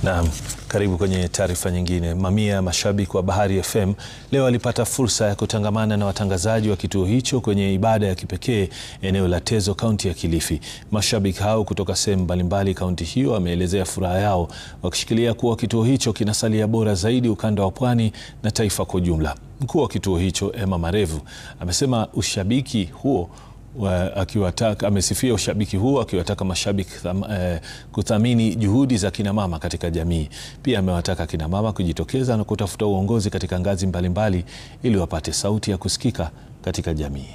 Naam, karibu kwenye taarifa nyingine. Mamia ya mashabiki wa Bahari FM leo walipata fursa ya kutangamana na watangazaji wa kituo hicho kwenye ibada ya kipekee eneo la Tezo, kaunti ya Kilifi. Mashabiki hao kutoka sehemu mbalimbali kaunti hiyo wameelezea furaha yao, wakishikilia kuwa kituo hicho kinasalia bora zaidi ukanda wa Pwani na taifa kwa ujumla. Mkuu wa kituo hicho Emma Marevu amesema ushabiki huo amesifia ushabiki huo akiwataka mashabiki kuthamini juhudi za kina mama katika jamii. Pia amewataka kina mama kujitokeza na kutafuta uongozi katika ngazi mbalimbali ili wapate sauti ya kusikika katika jamii.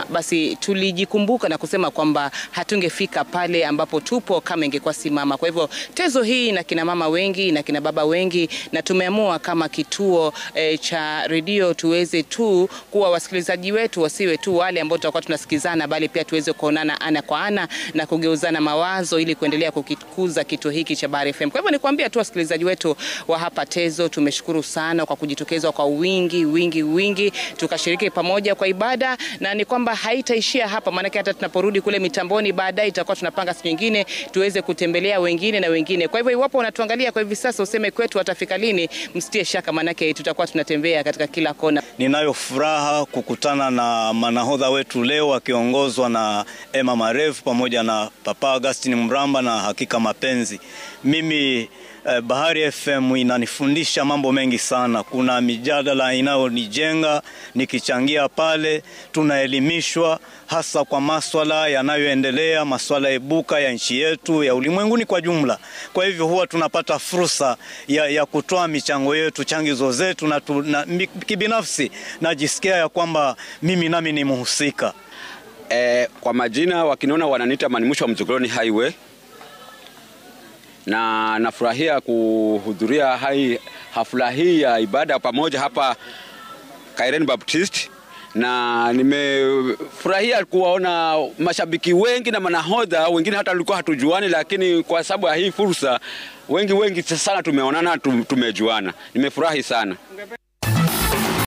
Basi tulijikumbuka na kusema kwamba hatungefika pale ambapo tupo kama ingekuwa simama. Kwa hivyo Tezo hii na kina mama wengi na kina baba wengi, na tumeamua kama kituo cha redio tuweze tu kuwa wasikilizaji wetu wasiwe tu wale ambao tutakuwa tunasikizana, bali pia tuweze kuonana ana kwa ana na kugeuzana mawazo ili kuendelea kukikuza kituo hiki cha Bahari FM. Kwa hivyo nikwambia tu wasikilizaji wetu wa hapa Tezo, tumeshukuru sana kwa kujitokeza kwa wingi tukashiriki pamoja kwa ibada, na ni kwamba haitaishia hapa, maana hata tunaporudi kule mitamboni baadaye itakuwa tunapanga siku nyingine tuweze kutembelea wengine na wengine. Kwa hivyo iwapo unatuangalia kwa hivi sasa useme kwetu watafika lini, msitie shaka, maana tutakuwa tunatembea katika kila kona. Ninayo furaha kukutana na manahodha wetu leo wakiongozwa na Emma Marevu pamoja na Papa Augustine Mramba na Hakika Mapenzi. Mimi Bahari FM inanifundisha mambo mengi sana. Kuna mijadala inayonijenga, nikichangia pale tunaelimishwa hasa kwa masuala yanayoendelea, masuala ebuka ya nchi yetu, ya ulimwenguni kwa jumla. Kwa hivyo huwa tunapata fursa ya kutoa michango yetu, changizo zetu, na kibinafsi najisikia ya kwamba mimi nami ni mhusika. Kwa majina wakiniona wananiita Manimusho wa Mzogoroni Highway, na nafurahia kuhudhuria hafla hii ya ibada pamoja hapa Kairen Baptist, na nimefurahia kuwaona mashabiki wengi na manahodha wengine hata walikuwa hatujuani, lakini kwa sababu ya hii fursa wengi sana tumeonana, tumejuana. Nimefurahi sana.